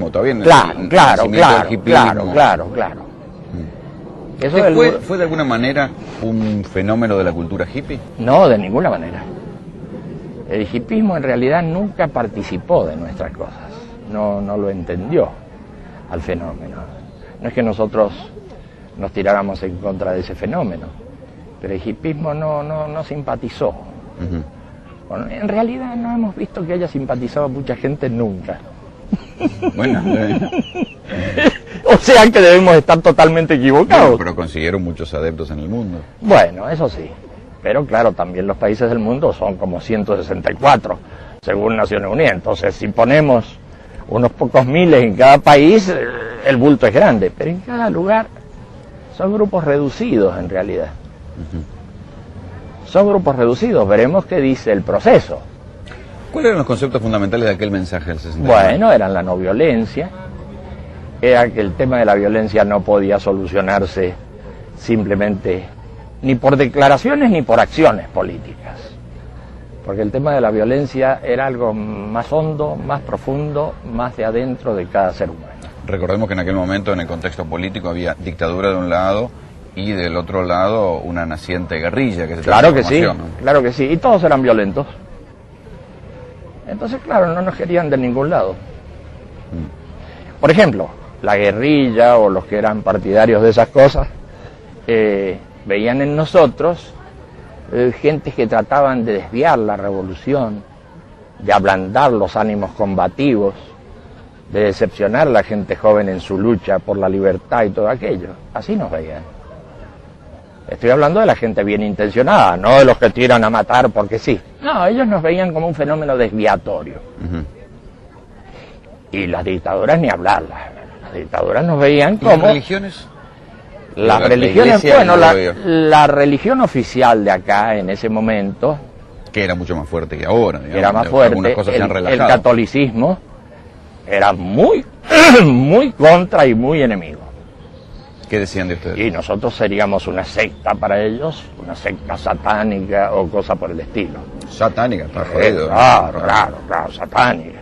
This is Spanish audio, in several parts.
hippismo, todavía en Claro, el claro, nacimiento claro, del hippismo. claro. Eso del... ¿Fue de alguna manera un fenómeno de la cultura hippie? No, de ninguna manera. El hippismo en realidad nunca participó de nuestras cosas, no lo entendió al fenómeno. No es que nosotros nos tiráramos en contra de ese fenómeno, pero el hippismo no simpatizó. Bueno, en realidad no hemos visto que haya simpatizado mucha gente nunca. Bueno, O sea que debemos estar totalmente equivocados. bueno, pero consiguieron muchos adeptos en el mundo. Bueno, eso sí. Pero claro, también los países del mundo son como 164, según Naciones Unidas. Entonces, si ponemos unos pocos miles en cada país, el bulto es grande. Pero en cada lugar son grupos reducidos en realidad. Son grupos reducidos. Veremos qué dice el proceso. ¿Cuáles eran los conceptos fundamentales de aquel mensaje del 69? Bueno, eran la no violencia. Era que el tema de la violencia no podía solucionarse simplemente ni por declaraciones ni por acciones políticas, porque el tema de la violencia era algo más hondo, más profundo, más de adentro de cada ser humano. Recordemos que en aquel momento, en el contexto político, había dictadura de un lado y del otro lado una naciente guerrilla que se Claro que sí, ¿no? claro que sí, y todos eran violentos. Entonces, claro, no nos querían de ningún lado. Por ejemplo, la guerrilla o los que eran partidarios de esas cosas, veían en nosotros gente que trataban de desviar la revolución, de ablandar los ánimos combativos, de decepcionar a la gente joven en su lucha por la libertad y todo aquello. Así nos veían. Estoy hablando de la gente bien intencionada, no de los que tiran a matar porque sí. No, ellos nos veían como un fenómeno desviatorio. Y las dictaduras ni hablarlas. Las dictaduras nos veían como... ¿Las religiones? Las La religiones, iglesia bueno, no lo veo. la religión oficial de acá en ese momento, Que era mucho más fuerte que ahora, digamos. era más Algunas fuerte, cosas se han el relajado. catolicismo era muy contra y muy enemigo. ¿Qué decían de ustedes? Y nosotros seríamos una secta para ellos, una secta satánica o cosa por el estilo. Satánica, está jodido. Claro, satánica.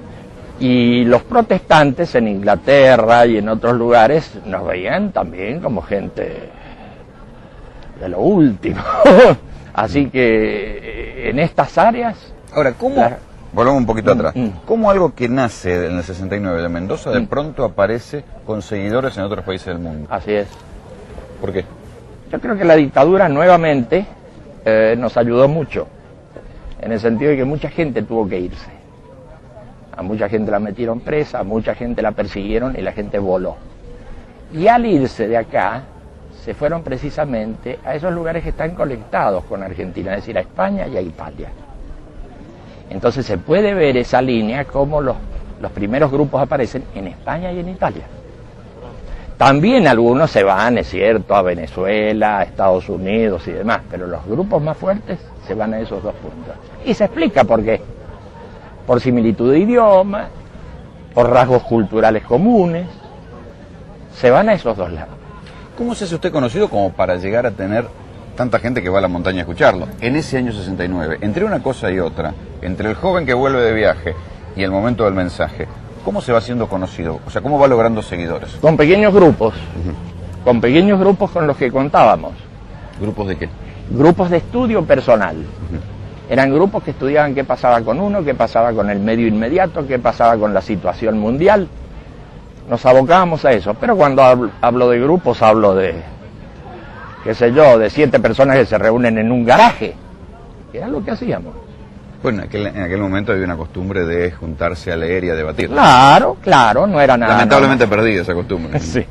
Y los protestantes en Inglaterra y en otros lugares nos veían también como gente de lo último. Así que en estas áreas... Ahora, ¿cómo? Volvamos un poquito atrás. ¿Cómo algo que nace en el 69 de Mendoza de pronto aparece con seguidores en otros países del mundo? Así es. ¿Por qué? Yo creo que la dictadura nuevamente nos ayudó mucho, en el sentido de que mucha gente tuvo que irse. A mucha gente la metieron presa, a mucha gente la persiguieron y la gente voló. Y al irse de acá, se fueron precisamente a esos lugares que están conectados con Argentina, es decir, a España y a Italia. Entonces se puede ver esa línea como los primeros grupos aparecen en España y en Italia. También algunos se van, es cierto, a Venezuela, a Estados Unidos y demás, pero los grupos más fuertes se van a esos dos puntos. Y se explica por qué. Por similitud de idioma, por rasgos culturales comunes, se van a esos dos lados. ¿Cómo se hace usted conocido como para llegar a tener tanta gente que va a la montaña a escucharlo? En ese año 69, entre una cosa y otra, entre el joven que vuelve de viaje y el momento del mensaje, ¿cómo se va haciendo conocido? O sea, ¿cómo va logrando seguidores? Con pequeños grupos, con pequeños grupos con los que contábamos. ¿Grupos de qué? Grupos de estudio personal. Eran grupos que estudiaban qué pasaba con uno, qué pasaba con el medio inmediato, qué pasaba con la situación mundial. Nos abocábamos a eso, pero cuando hablo de grupos, hablo de, qué sé yo, de 7 personas que se reúnen en un garaje, que era lo que hacíamos. Bueno, en aquel momento había una costumbre de juntarse a leer y a debatir. Claro, no era nada Lamentablemente perdida esa costumbre. Sí,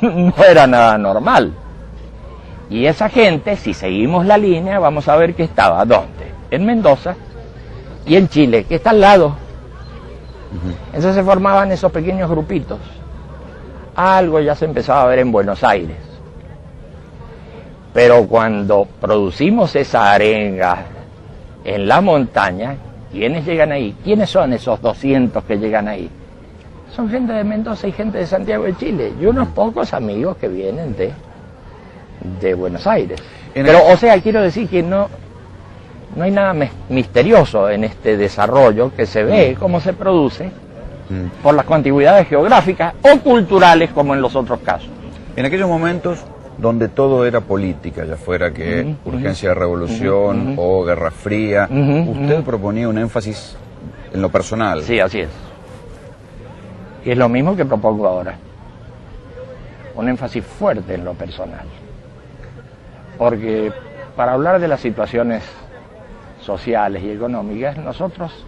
no era nada normal. Y esa gente, si seguimos la línea, vamos a ver que estaba, ¿dónde? En Mendoza y en Chile, que está al lado. Entonces se formaban esos pequeños grupitos. Algo ya se empezaba a ver en Buenos Aires. Pero cuando producimos esa arenga en la montaña, ¿quiénes llegan ahí? ¿Quiénes son esos 200 que llegan ahí? Son gente de Mendoza y gente de Santiago de Chile y unos pocos amigos que vienen de Buenos Aires. Pero, o sea, quiero decir que no hay nada misterioso en este desarrollo que se ve cómo se produce por las contiguidades geográficas o culturales como en los otros casos. En aquellos momentos donde todo era política, ya fuera que urgencia de revolución o guerra fría, usted proponía un énfasis en lo personal. Sí, así es. Y es lo mismo que propongo ahora. Un énfasis fuerte en lo personal. Porque para hablar de las situaciones sociales y económicas, nosotros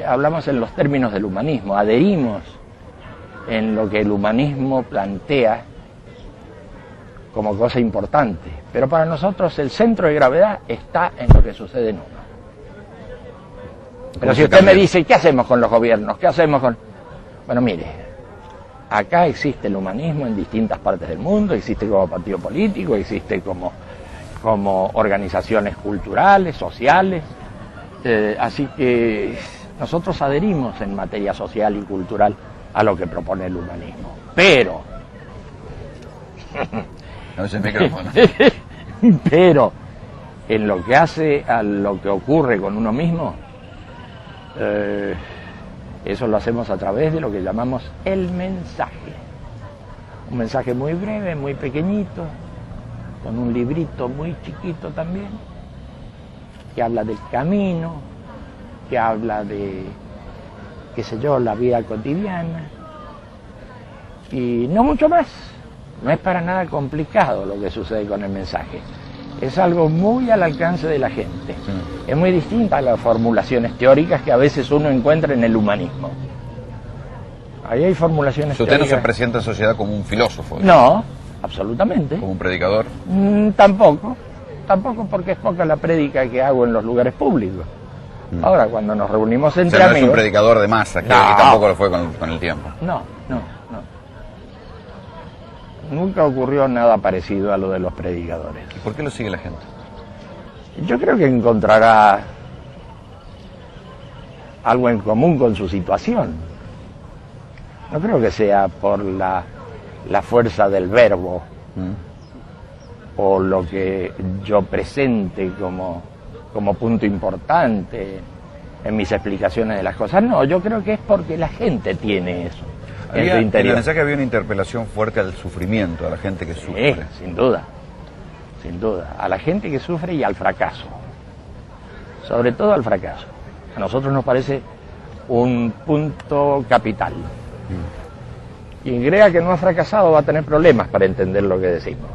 hablamos en los términos del humanismo, adherimos en lo que el humanismo plantea como cosa importante. Pero para nosotros el centro de gravedad está en lo que sucede en uno. Pero si usted me dice, ¿qué hacemos con los gobiernos? ¿Qué hacemos con...? Bueno, mire, acá existe el humanismo en distintas partes del mundo, existe como partido político, existe como organizaciones culturales, sociales, así que nosotros adherimos en materia social y cultural a lo que propone el humanismo. Pero... No es el micrófono. Pero en lo que hace a lo que ocurre con uno mismo, eso lo hacemos a través de lo que llamamos el mensaje. Un mensaje muy breve, muy pequeñito, con un librito muy chiquito también, que habla del camino, que habla de, qué sé yo, la vida cotidiana, y no mucho más. No es para nada complicado lo que sucede con el mensaje. Es algo muy al alcance de la gente. Es muy distinta a las formulaciones teóricas que a veces uno encuentra en el humanismo. Ahí hay formulaciones teóricas. ¿Usted no se presenta en sociedad como un filósofo? No, absolutamente. ¿Como un predicador? Tampoco porque es poca la prédica que hago en los lugares públicos. Ahora, cuando nos reunimos entre amigos... No es un predicador de masa, que tampoco lo fue con el tiempo. No. Nunca ocurrió nada parecido a lo de los predicadores. ¿Y por qué lo sigue la gente? Yo creo que encontrará algo en común con su situación. No creo que sea por la fuerza del verbo o lo que yo presente como punto importante en mis explicaciones de las cosas. No, yo creo que es porque la gente tiene eso. En el mensaje había una interpelación fuerte al sufrimiento, a la gente que sufre. Sí, sin duda, a la gente que sufre y al fracaso, sobre todo al fracaso. A nosotros nos parece un punto capital. Quien crea que no ha fracasado va a tener problemas para entender lo que decimos.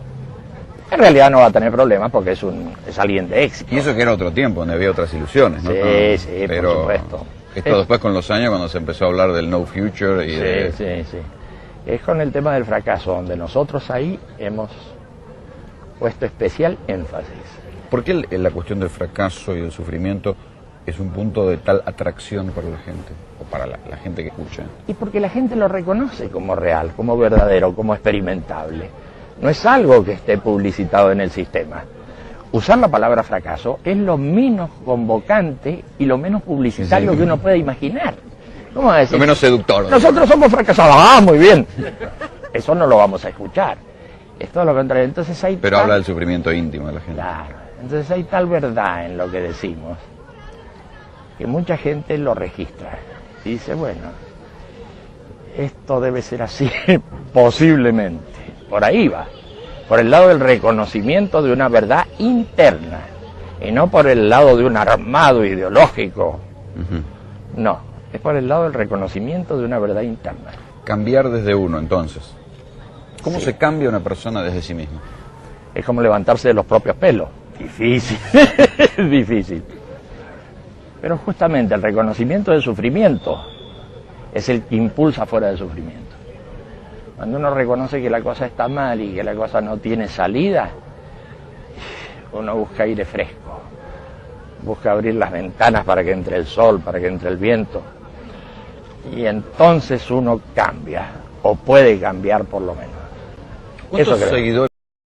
En realidad no va a tener problemas porque es alguien de éxito. Y eso que era otro tiempo, donde había otras ilusiones, ¿no? Sí, pero por supuesto. Esto después con los años, cuando se empezó a hablar del no future y Sí. Es con el tema del fracaso, donde nosotros ahí hemos puesto especial énfasis. ¿Por qué la cuestión del fracaso y del sufrimiento es un punto de tal atracción para la gente, o para la gente que escucha? Y porque la gente lo reconoce como real, como verdadero, como experimentable. No es algo que esté publicitado en el sistema. Usar la palabra fracaso es lo menos convocante y lo menos publicitario que uno puede imaginar. ¿Cómo decir? Lo menos seductor. Nosotros somos fracasados. ¡Ah, muy bien! Eso no lo vamos a escuchar. Es todo lo contrario. Entonces hay Pero habla del sufrimiento íntimo de la gente. Claro. Entonces hay tal verdad en lo que decimos que mucha gente lo registra. Y dice, bueno, esto debe ser así, posiblemente. Por ahí va. Por el lado del reconocimiento de una verdad interna y no por el lado de un armado ideológico. No, es por el lado del reconocimiento de una verdad interna. Cambiar desde uno, entonces. ¿Cómo se cambia una persona desde sí misma? Es como levantarse de los propios pelos. Difícil, difícil. Pero justamente el reconocimiento del sufrimiento es el que impulsa fuera del sufrimiento. Cuando uno reconoce que la cosa está mal y que la cosa no tiene salida, uno busca aire fresco, busca abrir las ventanas para que entre el sol, para que entre el viento, y entonces uno cambia, o puede cambiar por lo menos. ¿Cuántos Eso creo. seguidores